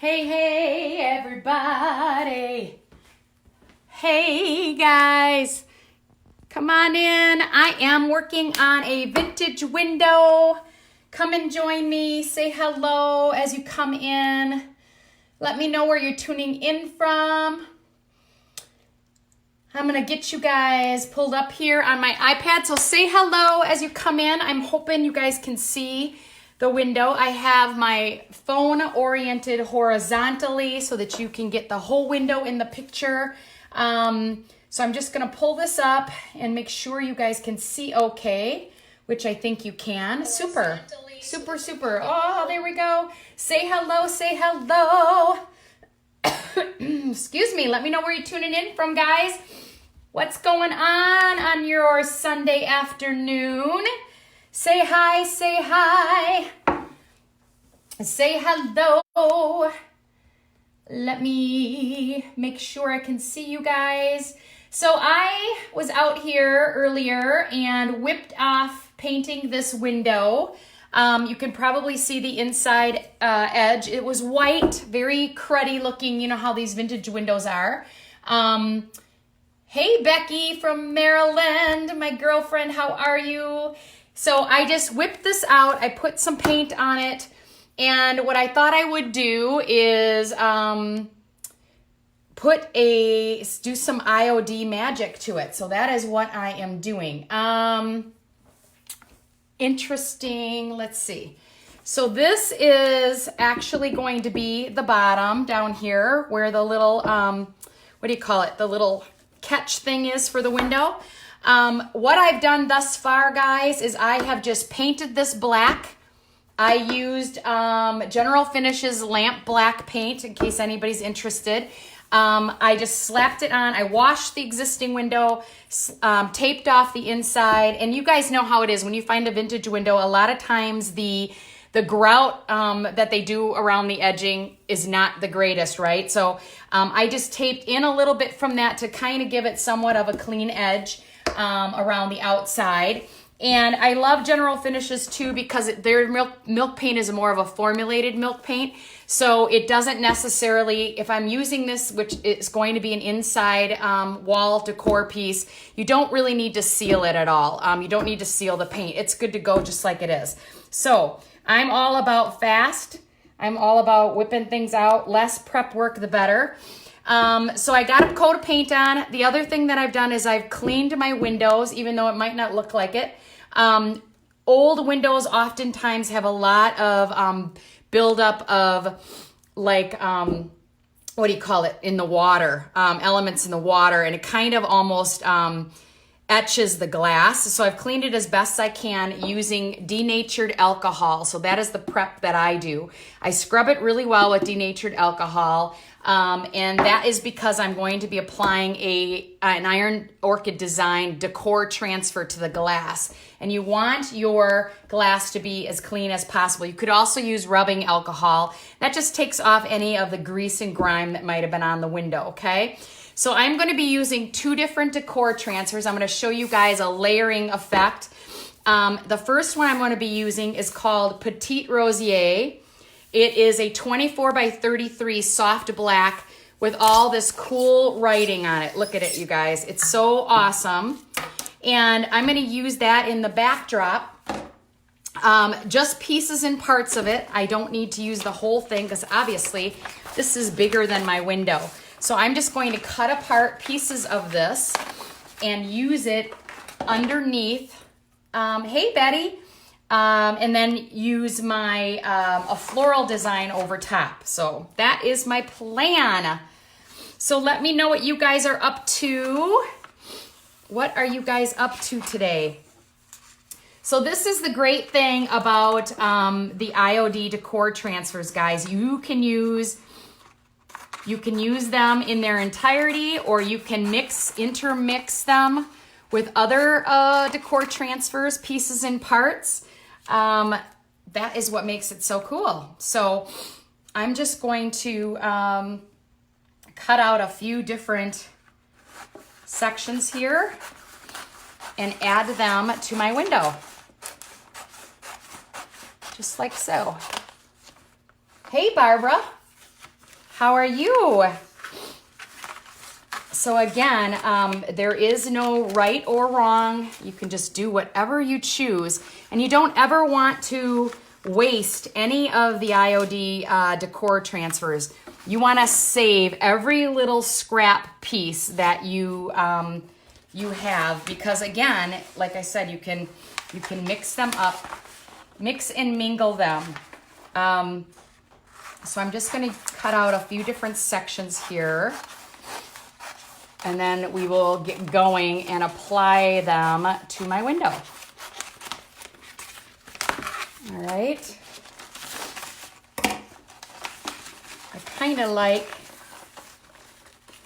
Hey, hey, everybody. Hey, guys. Come on in. I am working on a vintage window. Come and join me. Say hello as you come in. Let me know where you're tuning in from. I'm going to get you guys pulled up here on my iPad. So say hello as you come in. I'm hoping you guys can see the window. I have my phone oriented horizontally so that you can get the whole window in the picture. So I'm just going to pull this up and make sure you guys can see okay, which I think you can. Super, super, super. Oh, there we go. Say hello, say hello. Excuse me. Let me know where you're tuning in from, guys. What's going on your Sunday afternoon? Say hi, say hi. Say hello. Let me make sure I can see you guys. So I was out here earlier and whipped off painting this window. You can probably see the inside edge. It was white, very cruddy looking. You know how these vintage windows are. Hey, Becky from Maryland, my girlfriend, how are you? So I just whipped this out. I put some paint on it. And what I thought I would do is do some IOD magic to it. So that is what I am doing. Interesting. Let's see. So this is actually going to be the bottom down here where the little, what do you call it? The little catch thing is for the window. What I've done thus far, guys, is I have just painted this black. I used General Finishes lamp black paint in case anybody's interested. I just slapped it on. I washed the existing window, taped off the inside. And you guys know how it is when you find a vintage window. A lot of times the grout that they do around the edging is not the greatest, right? So I just taped in a little bit from that to kind of give it somewhat of a clean edge around the outside. And I love General Finishes too because their milk paint is more of a formulated milk paint. So it doesn't necessarily, if I'm using this, which is going to be an inside wall decor piece, you don't really need to seal it at all. You don't need to seal the paint. It's good to go just like it is. So I'm all about fast. I'm all about whipping things out. Less prep work, the better. So I got a coat of paint on. The other thing that I've done is I've cleaned my windows, even though it might not look like it. Old windows oftentimes have a lot of buildup of like, what do you call it, in the water, elements in the water, and it kind of almost etches the glass. So I've cleaned it as best I can using denatured alcohol. So that is the prep that I do. I scrub it really well with denatured alcohol. And that is because I'm going to be applying an Iron Orchid design decor transfer to the glass. And you want your glass to be as clean as possible. You could also use rubbing alcohol. That just takes off any of the grease and grime that might have been on the window, okay? So I'm going to be using two different decor transfers. I'm going to show you guys a layering effect. The first one I'm going to be using is called Petit Rosier. It is a 24 by 33 soft black with all this cool writing on it. Look at it, you guys. It's so awesome. And I'm going to use that in the backdrop. Just pieces and parts of it. I don't need to use the whole thing because obviously this is bigger than my window. So I'm just going to cut apart pieces of this and use it underneath. Hey, Betty. And then use my a floral design over top. So that is my plan. So let me know what you guys are up to. What are you guys up to today? So this is the great thing about the IOD decor transfers, guys. You can use them in their entirety, or you can intermix them with other decor transfers, pieces and parts. That is what makes it so cool. So I'm just going to cut out a few different sections here and add them to my window. Just like so. Hey, Barbara. How are you? So again, there is no right or wrong. You can just do whatever you choose. And you don't ever want to waste any of the IOD decor transfers. You want to save every little scrap piece that you you have, because again, like I said, you can mix them up, mix and mingle them. So I'm just going to cut out a few different sections here, and then we will get going and apply them to my window. All right.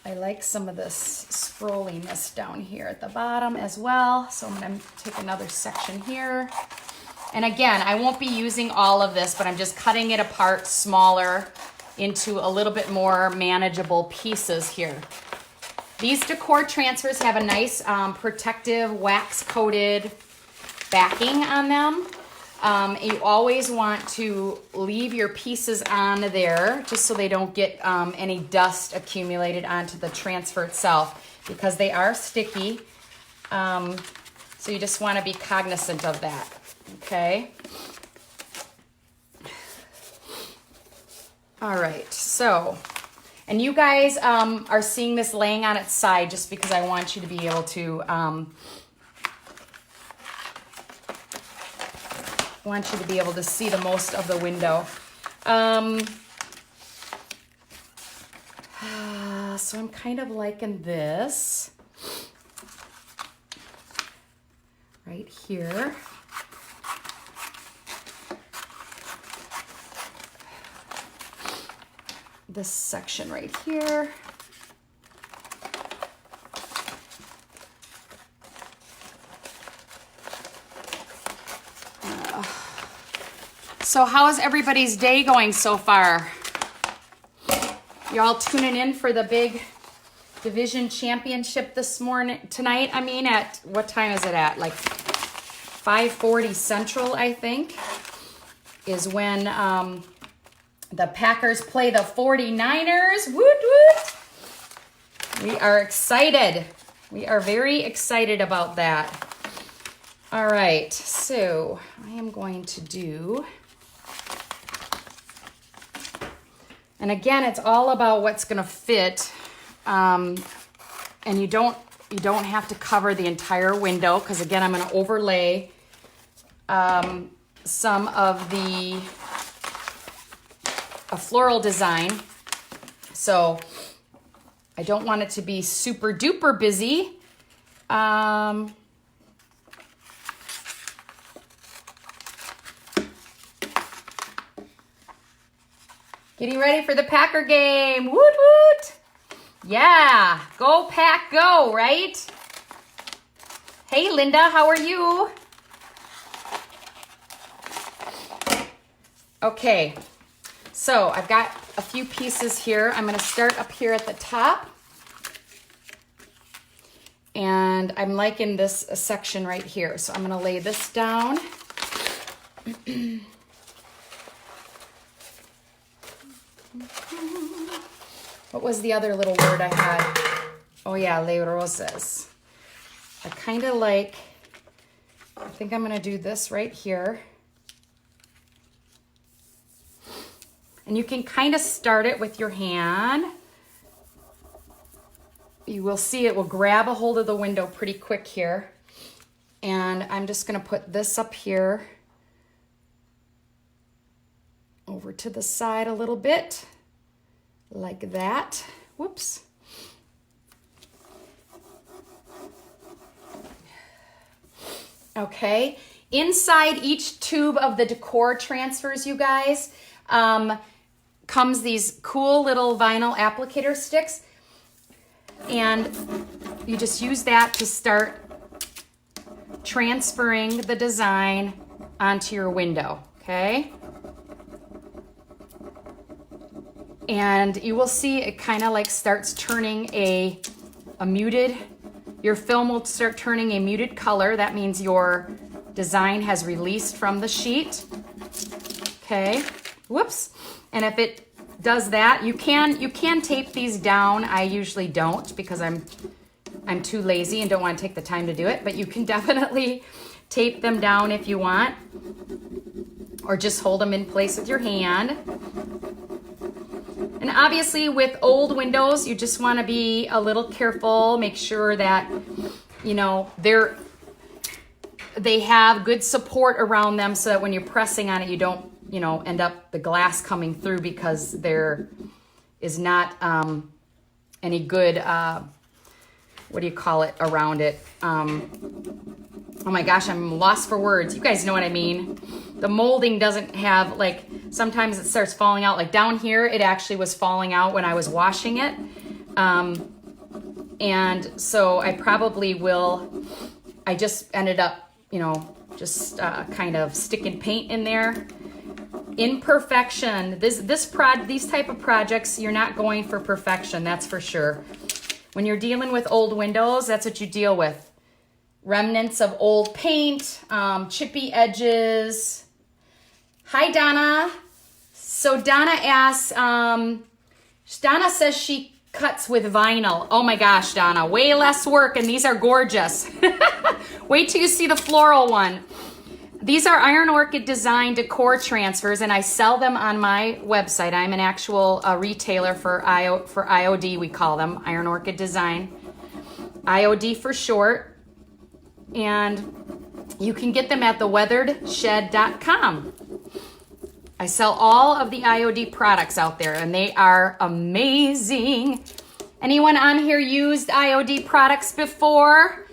I like some of this scrolliness down here at the bottom as well. So I'm going to take another section here. And again, I won't be using all of this, but I'm just cutting it apart smaller into a little bit more manageable pieces here. These decor transfers have a nice protective wax coated backing on them. You always want to leave your pieces on there just so they don't get any dust accumulated onto the transfer itself, because they are sticky. So you just want to be cognizant of that. Okay. All right. So, and you guys are seeing this laying on its side just because I want you to be able to see the most of the window. So I'm kind of liking this right here. This section right here. So how is everybody's day going so far? You're all tuning in for the big division championship tonight. I mean, at what time is it at? Like 5:40 Central, I think, is when the Packers play the 49ers. Woot woot! We are excited. We are very excited about that. All right, so I am going to do, and again, it's all about what's going to fit, and you don't have to cover the entire window, because again, I'm going to overlay some of the floral design, so I don't want it to be super duper busy. Getting ready for the Packer game. Woot woot. Yeah, go Pack go, right? Hey Linda, how are you? Okay, so I've got a few pieces here. I'm going to start up here at the top. And I'm liking this section right here. So I'm going to lay this down. What was the other little word I had? Oh yeah, les roses. I think I'm going to do this right here. And you can kind of start it with your hand. You will see it will grab a hold of the window pretty quick here. And I'm just going to put this up here over to the side a little bit, like that. Whoops. Okay, inside each tube of the decor transfers, you guys, comes these cool little vinyl applicator sticks, and you just use that to start transferring the design onto your window, okay? And you will see it kind of like starts turning a muted, your film will start turning a muted color. That means your design has released from the sheet. Okay, whoops. And if it does that. You can tape these down. I usually don't because I'm too lazy and don't want to take the time to do it, but you can definitely tape them down if you want, or just hold them in place with your hand. And obviously with old windows, you just want to be a little careful, make sure that, you know, they have good support around them so that when you're pressing on it, you don't, you know, end up the glass coming through because there is not any good, what do you call it, around it? Oh my gosh, I'm lost for words. You guys know what I mean. The molding doesn't have, like, sometimes it starts falling out. Like down here, it actually was falling out when I was washing it. And so I probably will, I just ended up, you know, just kind of sticking paint in there. Imperfection. These type of projects, you're not going for perfection, that's for sure. When you're dealing with old windows, that's what you deal with. Remnants of old paint, chippy edges. Hi, Donna. So Donna asks, Donna says she cuts with vinyl. Oh my gosh, Donna, way less work, and these are gorgeous. Wait till you see the floral one. These are Iron Orchid Design Decor transfers, and I sell them on my website. I'm an actual retailer for IOD, we call them, Iron Orchid Design. IOD for short. And you can get them at theweatheredshed.com. I sell all of the IOD products out there, and they are amazing. Anyone on here used IOD products before?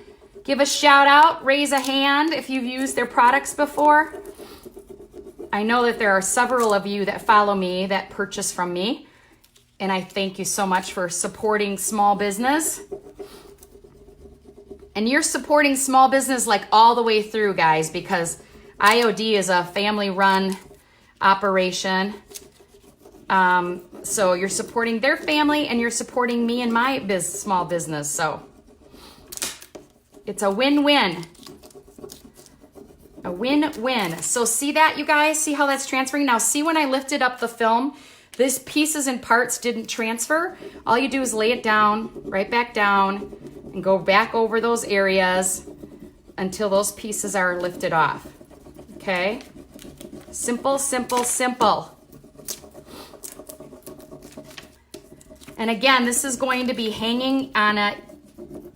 Give a shout out, raise a hand if you've used their products before. I know that there are several of you that follow me that purchase from me, and I thank you so much for supporting small business. And you're supporting small business like all the way through, guys, because IOD is a family-run operation. So you're supporting their family and you're supporting me and my small business. So it's a win-win. A win-win. So see that, you guys? See how that's transferring? Now see when I lifted up the film, these pieces and parts didn't transfer. All you do is lay it down, right back down, and go back over those areas until those pieces are lifted off. Okay? Simple, simple, simple. And again, this is going to be hanging on a,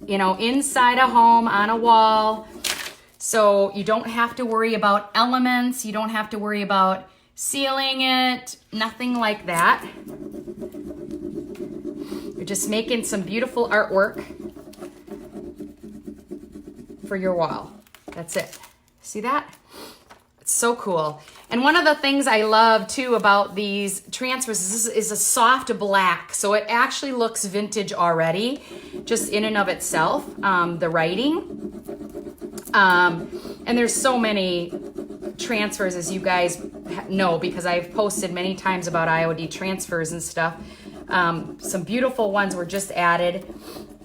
you know, inside a home, on a wall. So you don't have to worry about elements. You don't have to worry about sealing it. Nothing like that. You're just making some beautiful artwork for your wall. That's it. See that? It's so cool. And one of the things I love too about these transfers is a soft black. So it actually looks vintage already, just in and of itself, the writing. And there's so many transfers, as you guys know, because I've posted many times about IOD transfers and stuff. Some beautiful ones were just added.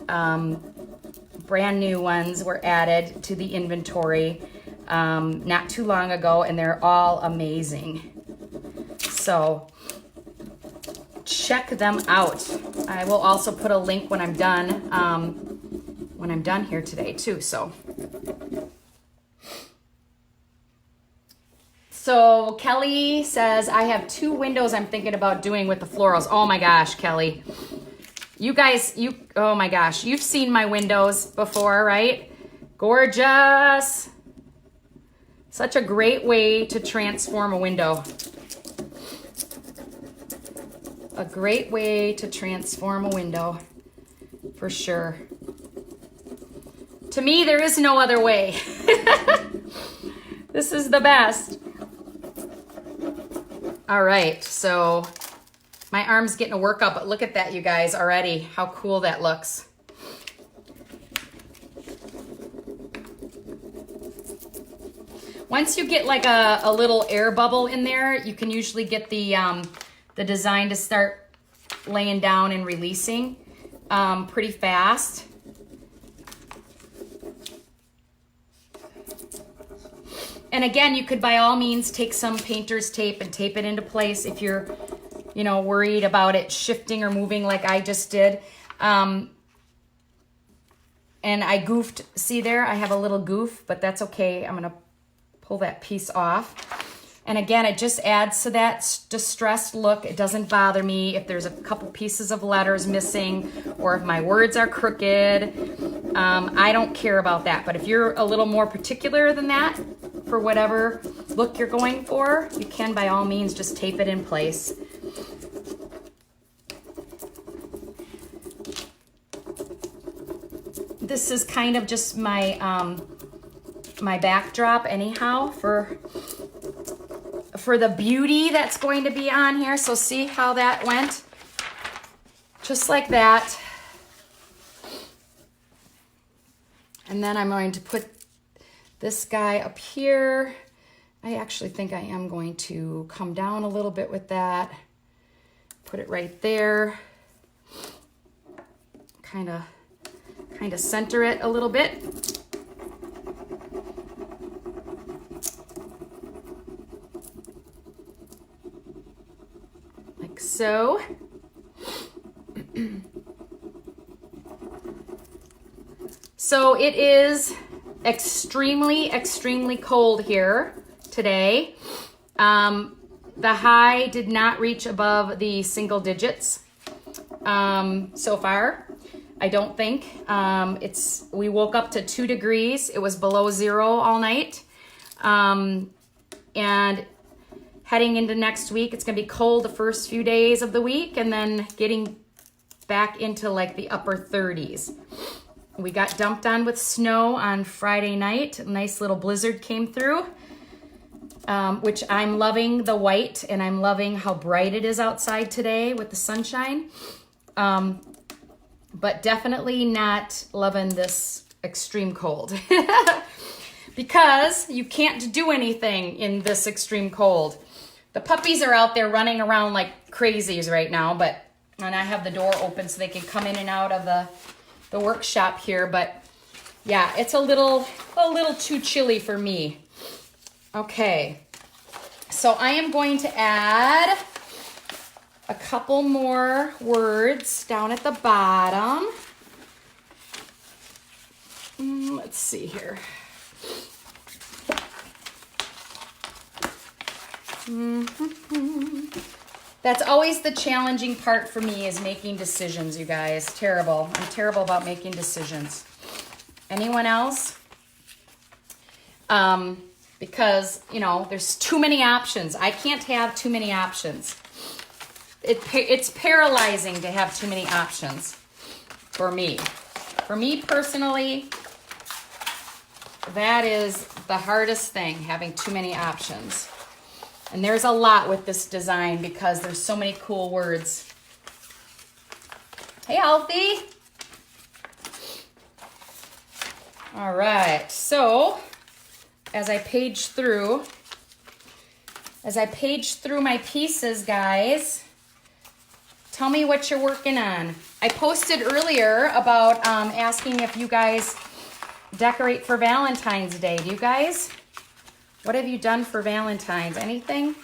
Brand new ones were added to the inventory not too long ago, and they're all amazing. So check them out. I will also put a link when I'm done here today too. So Kelly says, I have 2 windows I'm thinking about doing with the florals. Oh my gosh, Kelly. You guys, oh my gosh, you've seen my windows before, right? Gorgeous. Such a great way to transform a window. A great way to transform a window, for sure. To me, there is no other way. This is the best. All right, so my arm's getting a workout, but look at that, you guys, already. How cool that looks. Once you get like a little air bubble in there, you can usually get the design to start laying down and releasing pretty fast. And again, you could by all means take some painter's tape and tape it into place if you're you know, worried about it shifting or moving like I just did. And I goofed, see there, I have a little goof, but that's okay. I'm gonna pull that piece off. And again, it just adds to that distressed look. It doesn't bother me if there's a couple pieces of letters missing or if my words are crooked. I don't care about that. But if you're a little more particular than that for whatever look you're going for, you can by all means just tape it in place. This is kind of just my my backdrop anyhow for the beauty that's going to be on here. So see how that went? Just like that. And then I'm going to put this guy up here. I actually think I am going to come down a little bit with that. Put it right there. Kind of center it a little bit. Like so. So it is extremely cold here today. The high did not reach above the single digits so far. I don't think. We woke up to 2 degrees. It was below 0 all night. And heading into next week, it's gonna be cold the first few days of the week and then getting back into like the upper 30s. We got dumped on with snow on Friday night. A nice little blizzard came through, which I'm loving the white and I'm loving how bright it is outside today with the sunshine. But definitely not loving this extreme cold because you can't do anything in this extreme cold. The puppies are out there running around like crazies right now, and I have the door open so they can come in and out of the workshop here, but yeah, it's a little too chilly for me. Okay, so I am going to add a couple more words down at the bottom. Let's see here. That's always the challenging part for me, is making decisions, you guys. Terrible. I'm terrible about making decisions. Anyone else? Because, you know, there's too many options. I can't have too many options. It's paralyzing to have too many options for me. For me personally, that is the hardest thing, having too many options. And there's a lot with this design because there's so many cool words. Hey, Alfie. All right, so as I page through my pieces, guys, tell me what you're working on. I posted earlier about asking if you guys decorate for Valentine's Day. Do you guys? What have you done for Valentine's? Anything?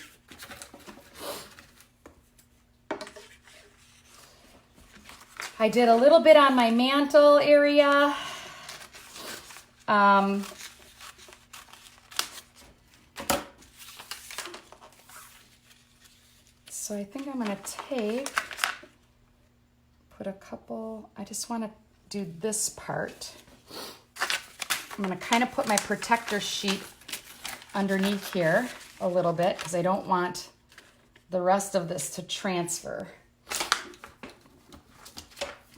I did a little bit on my mantle area. So I think I'm gonna put a couple, I just wanna do this part. I'm gonna kind of put my protector sheet underneath here a little bit because I don't want the rest of this to transfer.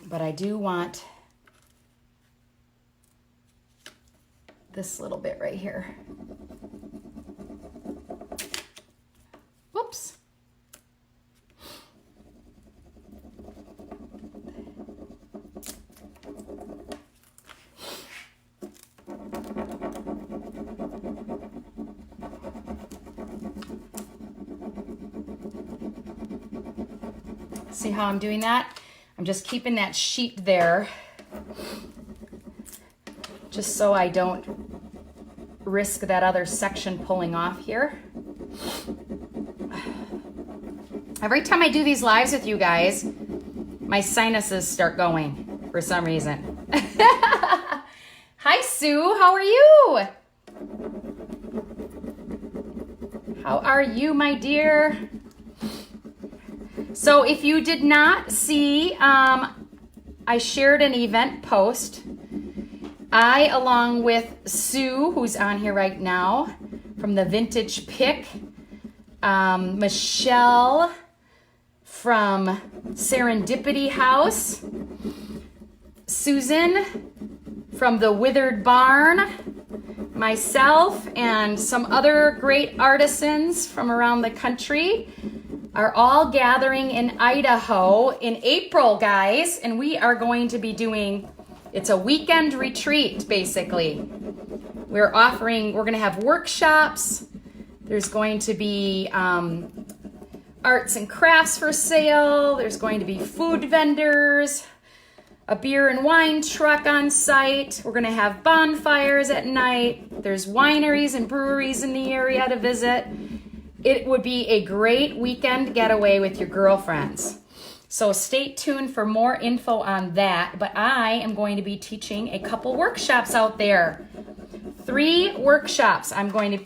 But I do want this little bit right here. Whoops. See how I'm doing that? I'm just keeping that sheet there just so I don't risk that other section pulling off here. Every time I do these lives with you guys, my sinuses start going for some reason. Hi, Sue. How are you? How are you, my dear? So if you did not see, I shared an event post. I, along with Sue, who's on here right now, from the Vintage Pick, Michelle from Serendipity House, Susan from the Withered Barn, myself, and some other great artisans from around the country are all gathering in Idaho in April, guys, and we are going to be doing, it's a weekend retreat, basically. We're going to have workshops. There's going to be arts and crafts for sale. There's going to be food vendors, a beer and wine truck on site. We're going to have bonfires at night. There's wineries and breweries in the area to visit. It would be a great weekend getaway with your girlfriends. So stay tuned for more info on that. But I am going to be teaching a couple workshops out there. 3 workshops. I'm going to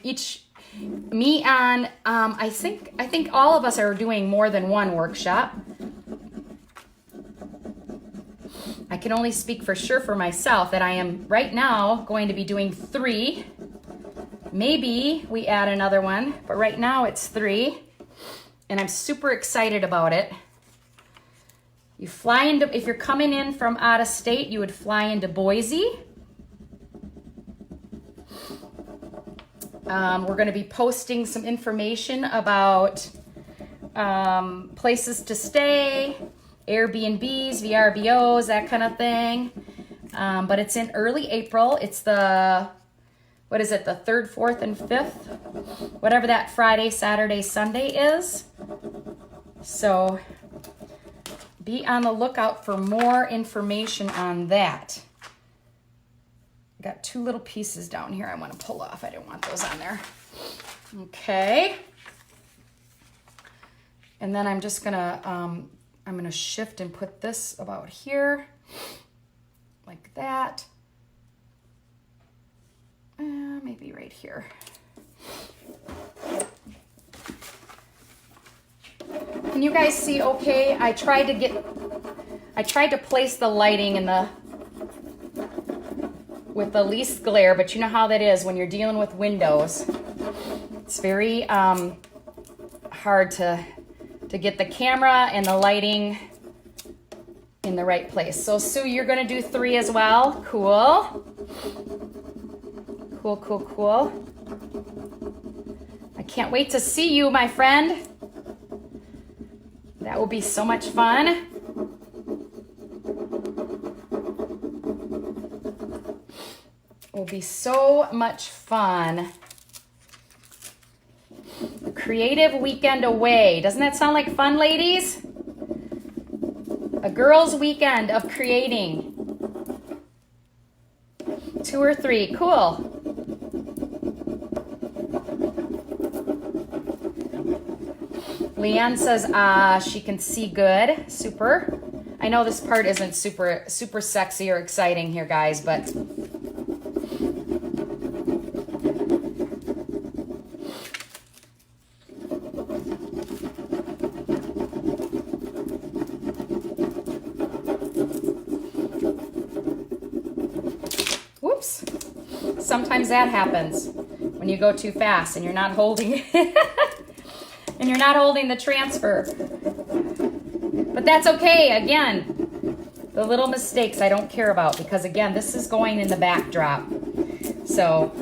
I think all of us are doing more than one workshop. I can only speak for sure for myself that I am right now going to be doing 3. Maybe we add another one, but right now it's 3, and I'm super excited about it. You fly into, if you're coming in from out of state, you would fly into Boise. We're going to be posting some information about places to stay, Airbnbs, VRBOs, that kind of thing. But it's in early April. It's the, what is it, the 3rd, 4th, and 5th? Whatever that Friday, Saturday, Sunday is. So be on the lookout for more information on that. I got 2 little pieces down here I want to pull off. I didn't want those on there. Okay. And then I'm just gonna, I'm gonna shift and put this about here, like that. Maybe right here. Can you guys see okay? I tried to place the lighting in the, with the least glare, but you know how that is when you're dealing with windows. It's very hard to get the camera and the lighting in the right place. So Sue, you're gonna do 3 as well. Cool. Cool, cool, cool. I can't wait to see you, my friend. That will be so much fun. Will be so much fun. A creative weekend away. Doesn't that sound like fun, ladies? A girls' weekend of creating. 2 or 3. Cool. Leanne says, she can see good. Super. I know this part isn't super sexy or exciting here, guys, but whoops. Sometimes that happens when you go too fast and you're not holding and you're not holding the transfer. But that's okay. Again, the little mistakes I don't care about because, again, this is going in the backdrop. So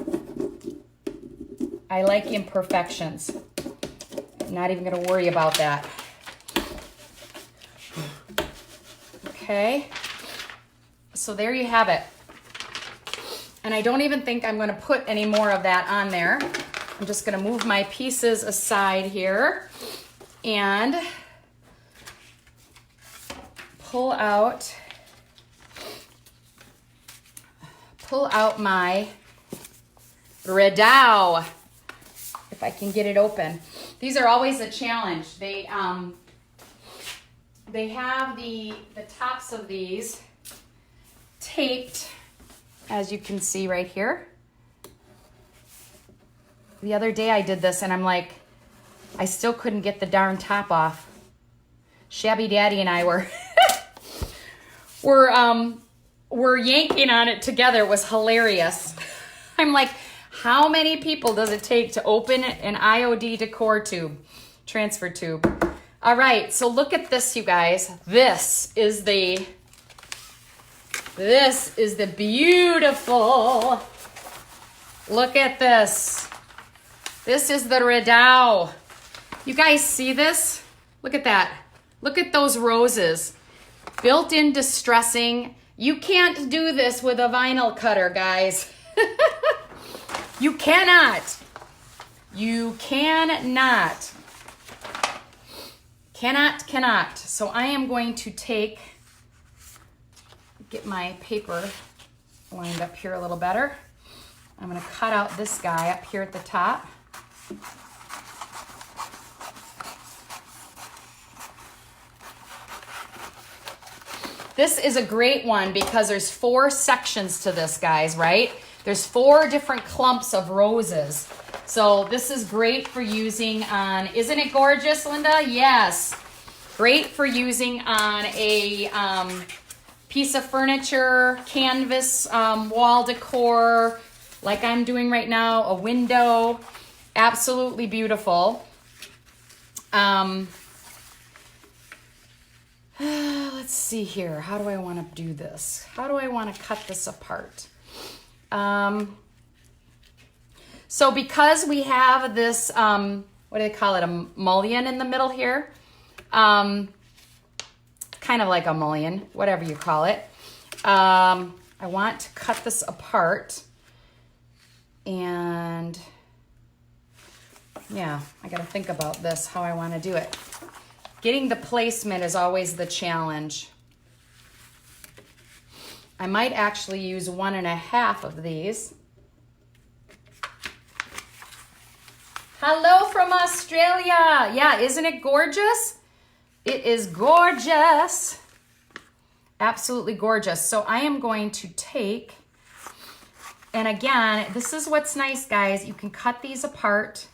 I like imperfections. I'm not even going to worry about that. Okay. So there you have it. And I don't even think I'm going to put any more of that on there. I'm just going to move my pieces aside here and pull out my Redoute, if I can get it open. These are always a challenge. They have the tops of these taped, as you can see right here. The other day I did this and I'm like, I still couldn't get the darn top off. Shabby Daddy and I were were yanking on it together. It was hilarious. I'm like, how many people does it take to open an IOD Decor tube, transfer tube? All right, so look at this, you guys. This is the beautiful, look at this. This is the Redoute. You guys see this? Look at that. Look at those roses. Built-in distressing. You can't do this with a vinyl cutter, guys. You cannot. You cannot. Cannot. So I am going to get my paper lined up here a little better. I'm going to cut out this guy up here at the top. This is a great one because there's 4 sections to this, guys, right? There's 4 different clumps of roses. So this is great for using on, isn't it gorgeous, Linda? Yes. Great for using on a piece of furniture, canvas, wall decor, like I'm doing right now, a window. Absolutely beautiful. Let's see here. How do I want to do this? How do I want to cut this apart? So because we have this, what do they call it? A mullion in the middle here. Kind of like a mullion, whatever you call it. I want to cut this apart. And yeah, I got to think about this, how I want to do it. Getting the placement is always the challenge. I might actually use 1.5 of these. Hello from Australia. Yeah, isn't it gorgeous? It is gorgeous. Absolutely gorgeous. So I am going to take, and again, this is what's nice, guys. You can cut these apart.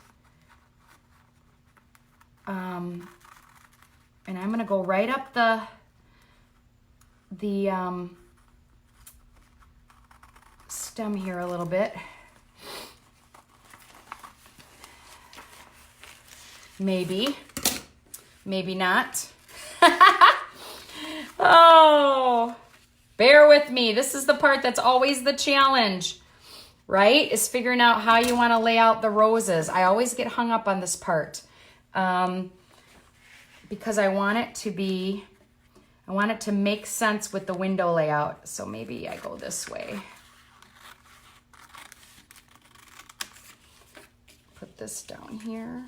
And I'm going to go right up the stem here a little bit. Maybe not. Oh, bear with me. This is the part that's always the challenge, right? Is figuring out how you want to lay out the roses. I always get hung up on this part. Because I want it to make sense with the window layout. So maybe I go this way. Put this down here.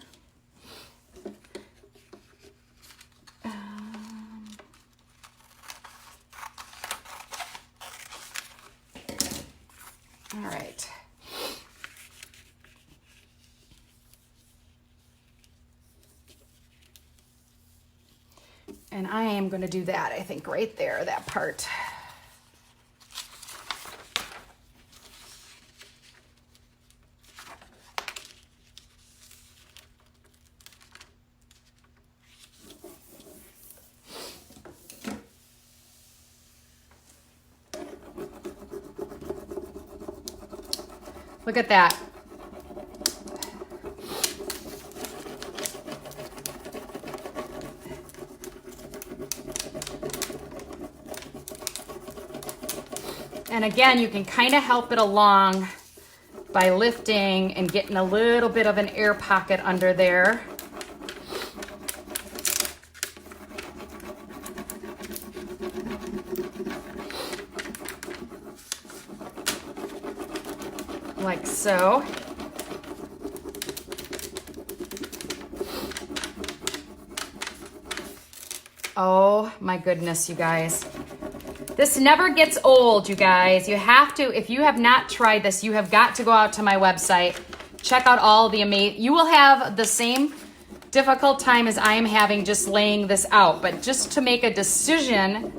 All right. And I am going to do that, I think, right there, that part. Look at that. And again, you can kind of help it along by lifting and getting a little bit of an air pocket under there. Like so. Oh my goodness, you guys. This never gets old, you guys. You have to, if you have not tried this, you have got to go out to my website. Check out all the amazing, you will have the same difficult time as I am having just laying this out. But just to make a decision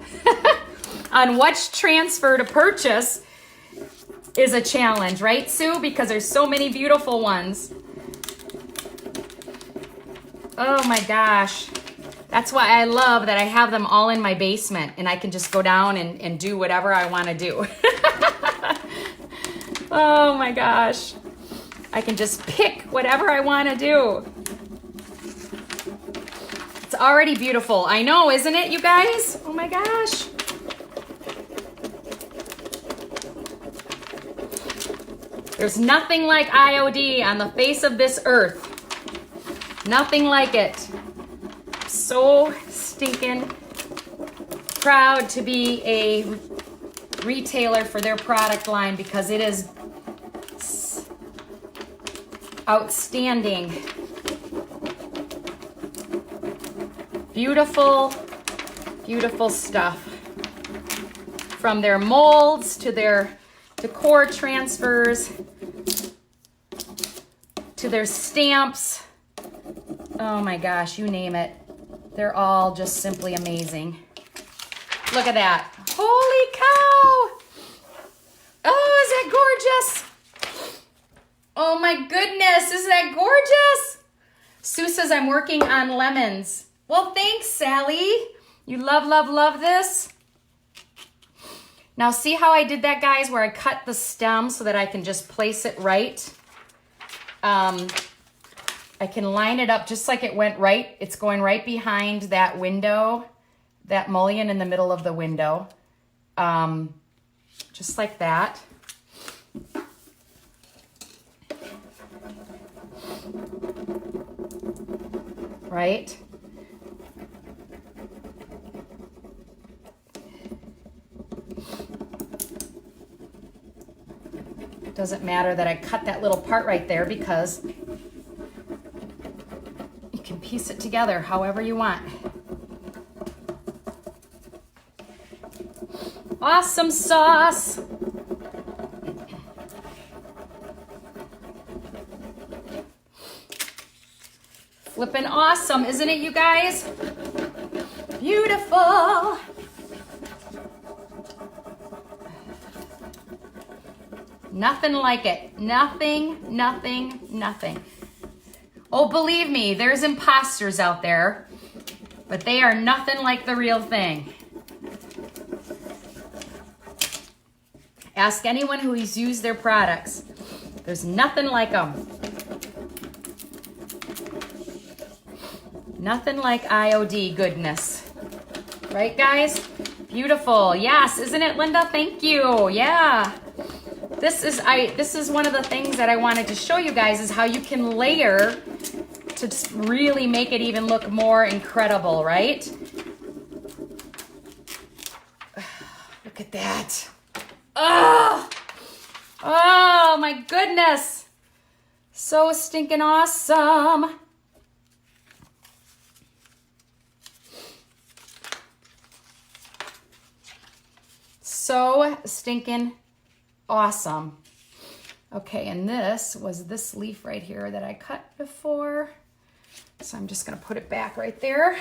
on which transfer to purchase is a challenge, right, Sue? Because there's so many beautiful ones. Oh my gosh. That's why I love that I have them all in my basement and I can just go down and do whatever I want to do. Oh my gosh. I can just pick whatever I want to do. It's already beautiful. I know, isn't it, you guys? Oh my gosh. There's nothing like IOD on the face of this earth. Nothing like it. So stinking proud to be a retailer for their product line because it is outstanding. Beautiful, beautiful stuff. From their molds to their decor transfers to their stamps. Oh my gosh, you name it. They're all just simply amazing. Look at that. Holy cow! Oh, is that gorgeous? Oh my goodness, is that gorgeous? Sue says I'm working on lemons. Well, thanks, Sally. You love, love, love this. Now see how I did that, guys, where I cut the stem so that I can just place it right? I can line it up just like it went right. It's going right behind that window, that mullion in the middle of the window. Just like that. Right? It doesn't matter that I cut that little part right there because you can piece it together however you want. Awesome sauce. Flippin' awesome, isn't it, you guys? Beautiful. Nothing like it. Nothing, nothing, nothing. Oh, believe me, there's imposters out there, but they are nothing like the real thing. Ask anyone who's used their products. There's nothing like them. Nothing like IOD goodness. Right, guys? Beautiful. Yes, isn't it, Linda? Thank you. Yeah. This is one of the things that I wanted to show you guys is how you can layer to just really make it even look more incredible, right? Look at that. Oh, oh my goodness. So stinking awesome. So stinking awesome. Okay, and this was this leaf right here that I cut before. So I'm just gonna put it back right there.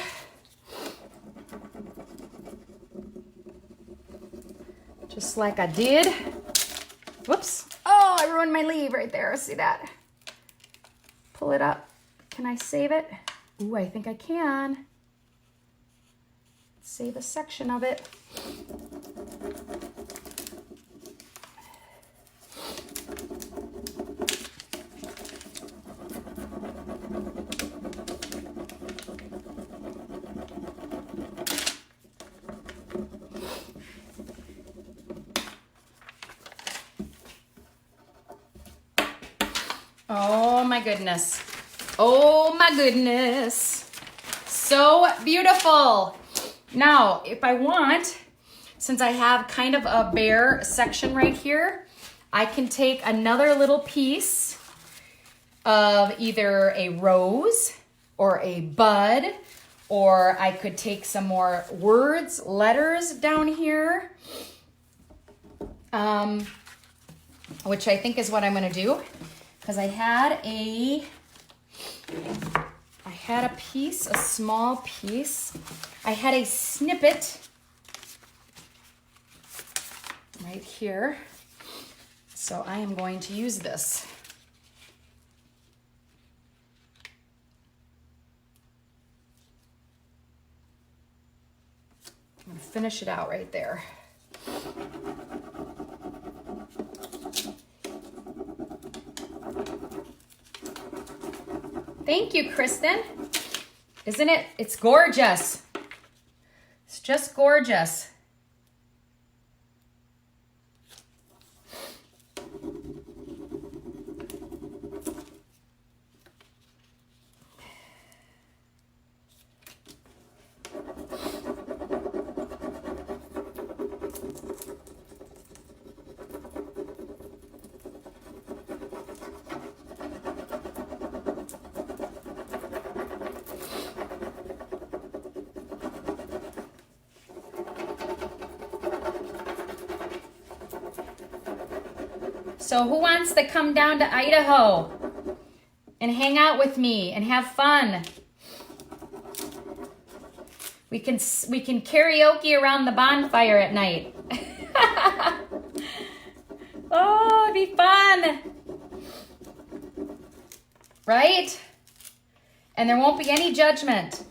Just like I did. Whoops. Oh, I ruined my leaf right there. See that? Pull it up. Can I save it? Ooh, I think I can. Save a section of it. Oh my goodness. Oh my goodness. So beautiful. Now, if I want, since I have kind of a bare section right here, I can take another little piece of either a rose or a bud, or I could take some more words, letters down here, which I think is what I'm going to do. Because I had had a piece, a small piece. I had a snippet right here. So I am going to use this. I'm gonna finish it out right there. Thank you, Kristen. Isn't it? It's gorgeous. It's just gorgeous. So who wants to come down to Idaho and hang out with me and have fun? We can karaoke around the bonfire at night. Oh, it'd be fun. Right? And there won't be any judgment.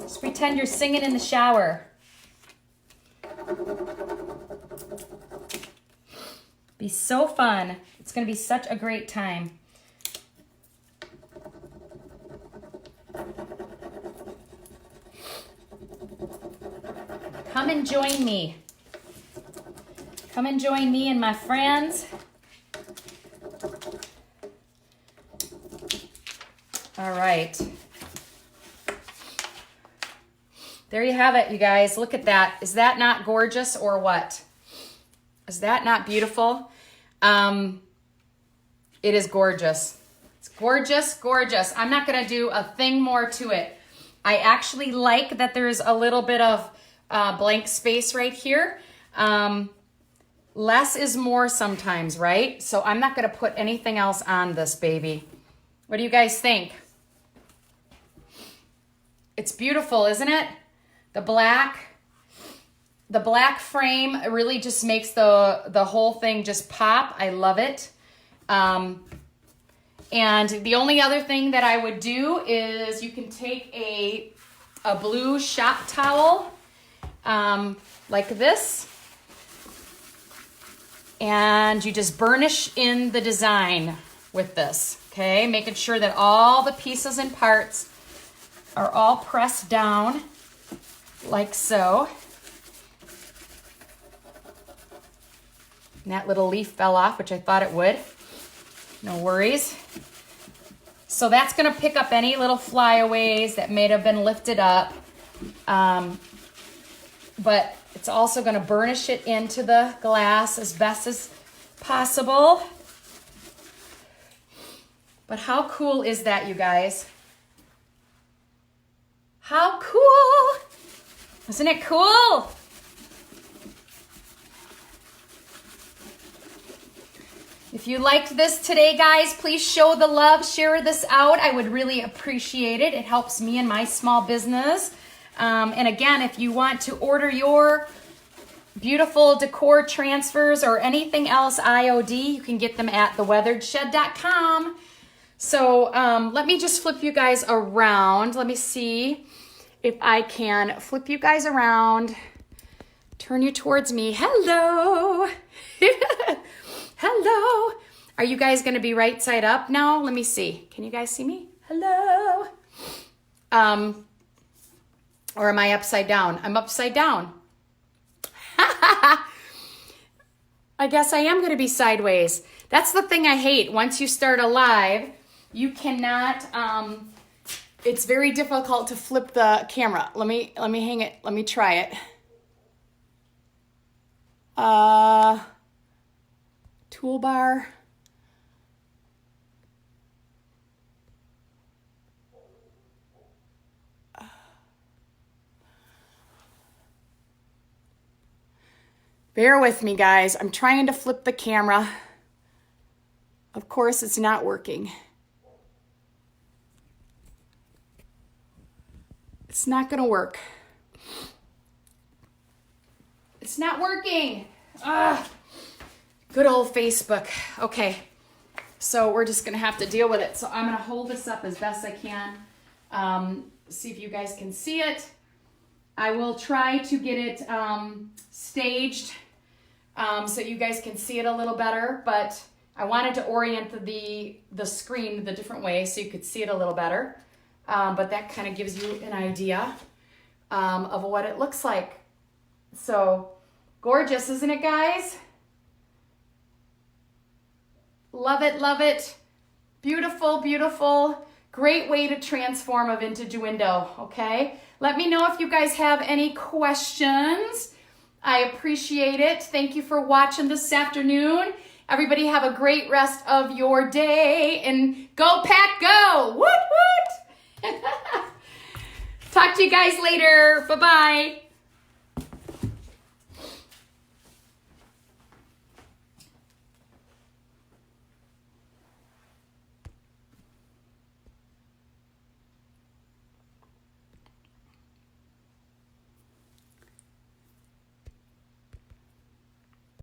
Just pretend you're singing in the shower. Be so fun. It's going to be such a great time. Come and join me. Come and join me and my friends. All right. There you have it, you guys. Look at that. Is that not gorgeous or what? Is that not beautiful? It is gorgeous. It's gorgeous, gorgeous. I'm not going to do a thing more to it. I actually like that there's a little bit of blank space right here. Less is more sometimes, right? So I'm not going to put anything else on this baby. What do you guys think? It's beautiful, isn't it? The black frame really just makes the whole thing just pop. I love it. And the only other thing that I would do is you can take a blue shop towel like this, and you just burnish in the design with this, okay? Making sure that all the pieces and parts are all pressed down like so. And that little leaf fell off, which I thought it would. No worries. So that's going to pick up any little flyaways that may have been lifted up. But it's also going to burnish it into the glass as best as possible. But how cool is that, you guys? How cool! Isn't it cool? If you liked this today, guys, please show the love, share this out. I would really appreciate it. It helps me and my small business. And again, if you want to order your beautiful decor transfers or anything else IOD, you can get them at theweatheredshed.com. So let me just flip you guys around. Let me see if I can flip you guys around. Turn you towards me. Hello. Hello. Are you guys going to be right side up now? Let me see. Can you guys see me? Hello. Or am I upside down? I'm upside down. I guess I am going to be sideways. That's the thing I hate. Once you start a live, you cannot, it's very difficult to flip the camera. Let me hang it. Let me try it. Toolbar. Bear with me, guys. I'm trying to flip the camera. Of course, it's not working. It's not gonna work. It's not working. Ugh. Good old Facebook. Okay, so we're just gonna have to deal with it. So I'm gonna hold this up as best I can. See if you guys can see it. I will try to get it staged so you guys can see it a little better, but I wanted to orient the screen the different way so you could see it a little better. But that kind of gives you an idea of what it looks like. So gorgeous, isn't it, guys? Love it, love it. Beautiful, beautiful. Great way to transform a vintage window, okay? Let me know if you guys have any questions. I appreciate it. Thank you for watching this afternoon. Everybody have a great rest of your day, and go Pack Go! Woot woot! Talk to you guys later. Bye-bye.